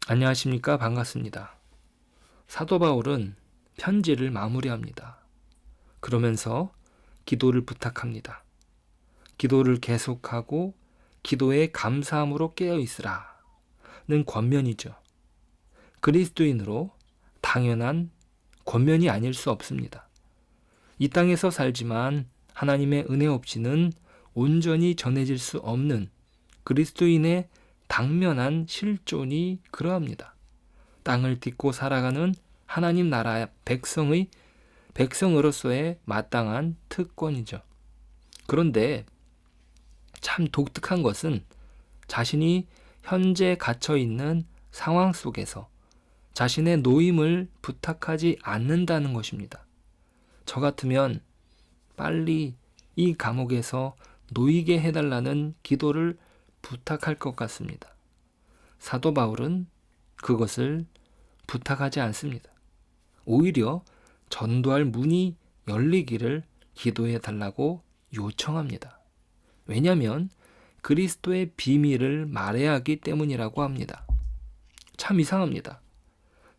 안녕하십니까? 반갑습니다. 사도 바울은 편지를 마무리합니다. 그러면서 기도를 부탁합니다. 기도를 계속하고 기도에 감사함으로 깨어 있으라는 권면이죠. 그리스도인으로 당연한 권면이 아닐 수 없습니다. 이 땅에서 살지만 하나님의 은혜 없이는 온전히 전해질 수 없는 그리스도인의 당면한 실존이 그러합니다. 땅을 딛고 살아가는 하나님 나라의 백성으로서의 마땅한 특권이죠. 그런데 참 독특한 것은 자신이 현재 갇혀 있는 상황 속에서 자신의 노임을 부탁하지 않는다는 것입니다. 저 같으면 빨리 이 감옥에서 놓이게 해달라는 기도를 부탁할 것 같습니다. 사도 바울은 그것을 부탁하지 않습니다. 오히려 전도할 문이 열리기를 기도해 달라고 요청합니다. 왜냐하면 그리스도의 비밀을 말해야 하기 때문이라고 합니다. 참 이상합니다.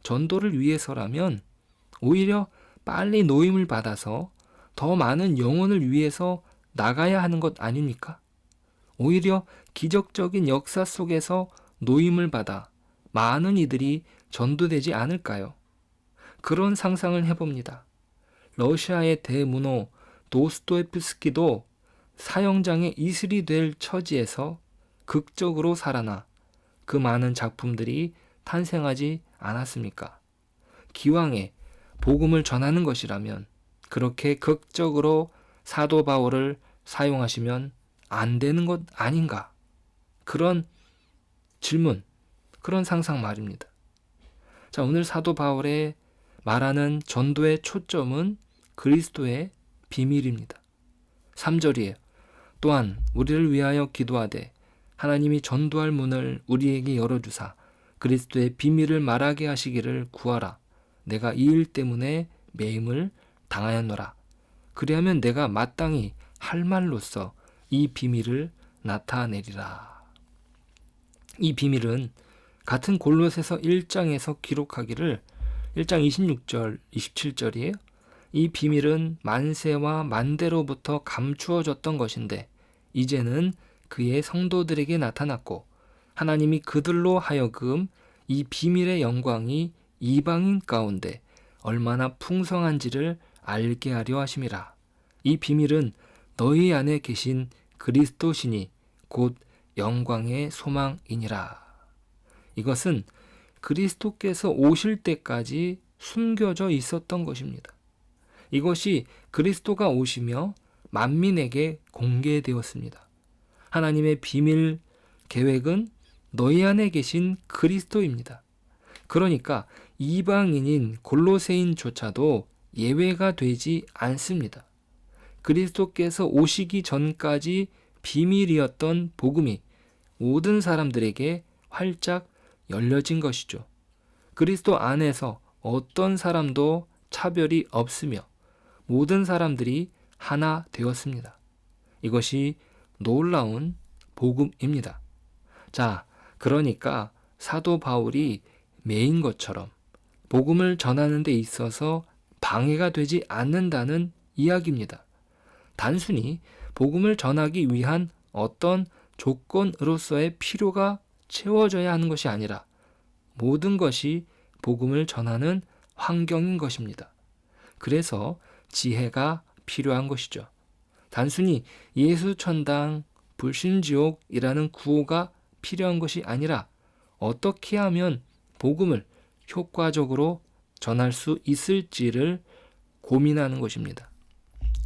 전도를 위해서라면 오히려 빨리 노임을 받아서 더 많은 영혼을 위해서 나가야 하는 것 아닙니까? 오히려 기적적인 역사 속에서 노임을 받아 많은 이들이 전도되지 않을까요? 그런 상상을 해봅니다. 러시아의 대문호 도스토옙스키도 사형장의 이슬이 될 처지에서 극적으로 살아나 그 많은 작품들이 탄생하지 않았습니까? 기왕에 복음을 전하는 것이라면 그렇게 극적으로 사도 바울을 사용하시면 안 되는 것 아닌가? 그런 질문, 그런 상상 말입니다. 자, 오늘 사도 바울의 말하는 전도의 초점은 그리스도의 비밀입니다. 3절이에요. 또한 우리를 위하여 기도하되 하나님이 전도할 문을 우리에게 열어주사 그리스도의 비밀을 말하게 하시기를 구하라. 내가 이 일 때문에 매임을 당하였노라. 그리하면 내가 마땅히 할 말로써 이 비밀을 나타내리라. 이 비밀은 같은 골로새서 1장에서 기록하기를 1장 26절, 27절이에요. 이 비밀은 만세와 만대로부터 감추어졌던 것인데 이제는 그의 성도들에게 나타났고 하나님이 그들로 하여금 이 비밀의 영광이 이방인 가운데 얼마나 풍성한지를 알게 하려 하심이라. 이 비밀은 너희 안에 계신 그리스도시니 곧 영광의 소망이니라. 이것은 그리스도께서 오실 때까지 숨겨져 있었던 것입니다. 이것이 그리스도가 오시며 만민에게 공개되었습니다. 하나님의 비밀 계획은 너희 안에 계신 그리스도입니다. 그러니까 이방인인 골로새인조차도 예외가 되지 않습니다. 그리스도께서 오시기 전까지 비밀이었던 복음이 모든 사람들에게 활짝 열려진 것이죠. 그리스도 안에서 어떤 사람도 차별이 없으며 모든 사람들이 하나 되었습니다. 이것이 놀라운 복음입니다. 자, 그러니까 사도 바울이 매인 것처럼 복음을 전하는 데 있어서 방해가 되지 않는다는 이야기입니다. 단순히 복음을 전하기 위한 어떤 조건으로서의 필요가 채워져야 하는 것이 아니라 모든 것이 복음을 전하는 환경인 것입니다. 그래서 지혜가 필요한 것이죠. 단순히 예수천당, 불신지옥이라는 구호가 필요한 것이 아니라 어떻게 하면 복음을 효과적으로 전할 수 있을지를 고민하는 것입니다.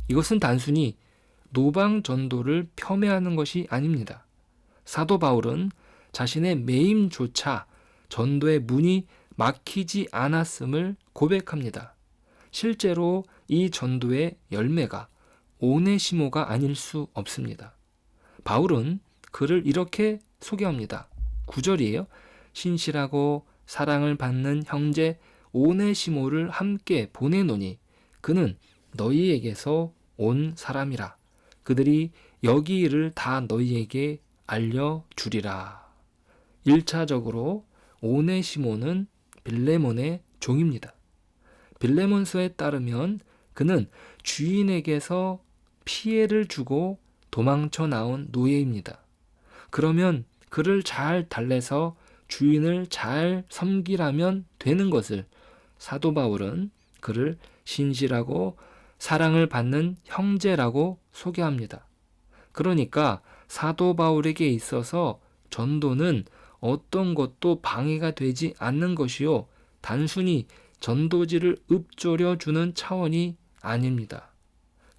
이것은 단순히 노방 전도를 폄훼하는 것이 아닙니다. 사도 바울은 자신의 매임조차 전도의 문이 막히지 않았음을 고백합니다. 실제로 이 전도의 열매가 오네시모가 아닐 수 없습니다. 바울은 그를 이렇게 소개합니다. 9절이에요. 신실하고 사랑을 받는 형제 오네시모를 함께 보내노니 그는 너희에게서 온 사람이라. 그들이 여기 일을 다 너희에게 알려주리라. 1차적으로 오네시모는 빌레몬의 종입니다. 빌레몬서에 따르면 그는 주인에게서 피해를 주고 도망쳐 나온 노예입니다. 그러면 그를 잘 달래서 주인을 잘 섬기라면 되는 것을 사도 바울은 그를 신실하고 사랑을 받는 형제라고 소개합니다. 그러니까 사도 바울에게 있어서 전도는 어떤 것도 방해가 되지 않는 것이요, 단순히 전도지를 읊조려 주는 차원이 아닙니다.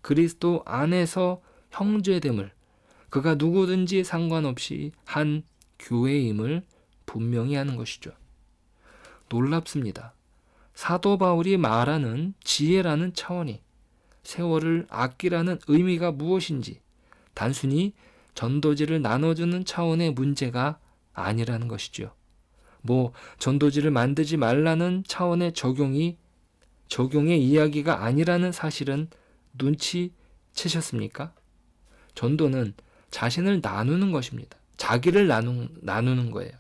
그리스도 안에서 형제됨을, 그가 누구든지 상관없이 한 교회임을 분명히 하는 것이죠. 놀랍습니다. 사도 바울이 말하는 지혜라는 차원이 세월을 아끼라는 의미가 무엇인지 단순히 전도지를 나눠주는 차원의 문제가 아니라는 것이죠. 전도지를 만들지 말라는 차원의 적용의 이야기가 아니라는 사실은 눈치채셨습니까? 전도는 자신을 나누는 것입니다. 자기를 나누는 거예요.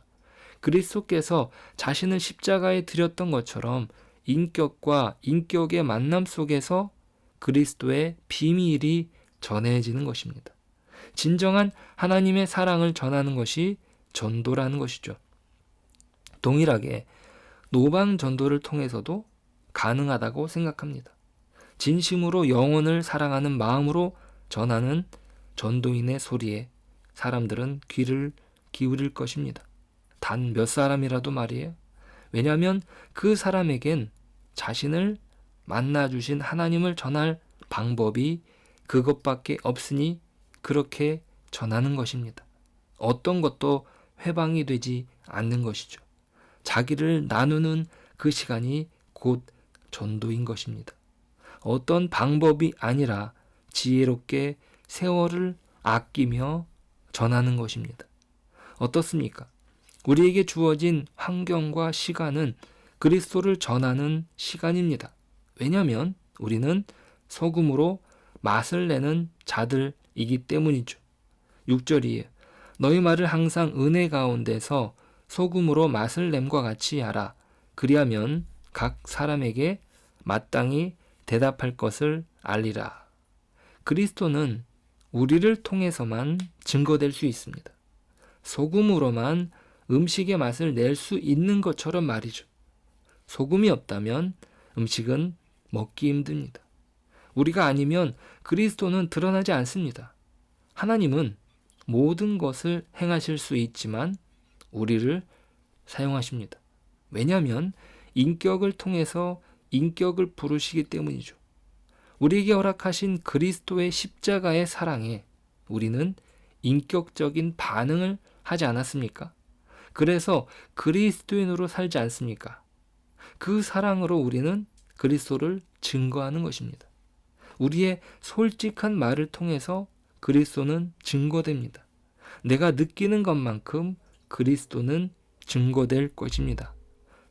그리스도께서 자신을 십자가에 드렸던 것처럼 인격과 인격의 만남 속에서 그리스도의 비밀이 전해지는 것입니다. 진정한 하나님의 사랑을 전하는 것이 전도라는 것이죠. 동일하게 노방 전도를 통해서도 가능하다고 생각합니다. 진심으로 영혼을 사랑하는 마음으로 전하는 전도인의 소리에 사람들은 귀를 기울일 것입니다. 단 몇 사람이라도 말이에요. 왜냐하면 그 사람에겐 자신을 만나주신 하나님을 전할 방법이 그것밖에 없으니 그렇게 전하는 것입니다. 어떤 것도 회방이 되지 않는 것이죠. 자기를 나누는 그 시간이 곧 전도인 것입니다. 어떤 방법이 아니라 지혜롭게 세월을 아끼며 전하는 것입니다. 어떻습니까? 우리에게 주어진 환경과 시간은 그리스도를 전하는 시간입니다. 왜냐하면 우리는 소금으로 맛을 내는 자들이기 때문이죠. 6절이에요. 너희 말을 항상 은혜 가운데서 소금으로 맛을 냄과 같이 하라. 그리하면 각 사람에게 마땅히 대답할 것을 알리라. 그리스도는 우리를 통해서만 증거될 수 있습니다. 소금으로만 음식의 맛을 낼 수 있는 것처럼 말이죠. 소금이 없다면 음식은 먹기 힘듭니다. 우리가 아니면 그리스도는 드러나지 않습니다. 하나님은 모든 것을 행하실 수 있지만 우리를 사용하십니다. 왜냐하면 인격을 통해서 인격을 부르시기 때문이죠. 우리에게 허락하신 그리스도의 십자가의 사랑에 우리는 인격적인 반응을 하지 않았습니까? 그래서 그리스도인으로 살지 않습니까? 그 사랑으로 우리는 그리스도를 증거하는 것입니다. 우리의 솔직한 말을 통해서 그리스도는 증거됩니다. 내가 느끼는 것만큼 그리스도는 증거될 것입니다.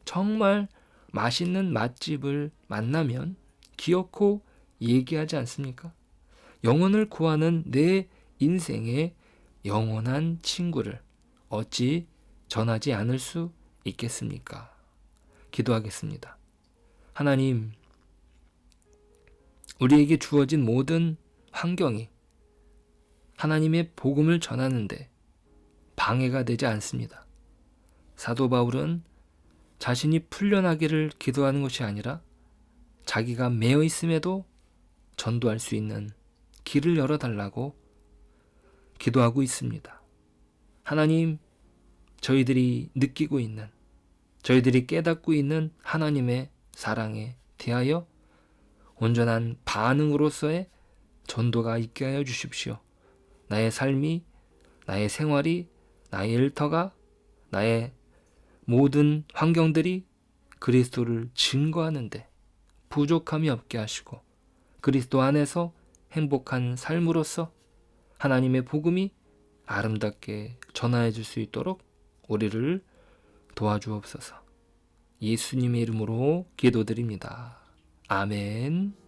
정말 맛있는 맛집을 만나면 기어코 얘기하지 않습니까? 영혼을 구하는 내 인생의 영원한 친구를 어찌 전하지 않을 수 있겠습니까? 기도하겠습니다. 하나님, 우리에게 주어진 모든 환경이 하나님의 복음을 전하는데 방해가 되지 않습니다. 사도 바울은 자신이 풀려나기를 기도하는 것이 아니라 자기가 매여 있음에도 전도할 수 있는 길을 열어달라고 기도하고 있습니다. 하나님, 저희들이 느끼고 있는, 저희들이 깨닫고 있는 하나님의 사랑에 대하여 온전한 반응으로서의 전도가 있게 하여 주십시오. 나의 삶이, 나의 생활이, 나의 일터가, 나의 모든 환경들이 그리스도를 증거하는데 부족함이 없게 하시고 그리스도 안에서 행복한 삶으로서 하나님의 복음이 아름답게 전하여 줄 수 있도록 우리를 도와주옵소서. 예수님의 이름으로 기도드립니다. 아멘.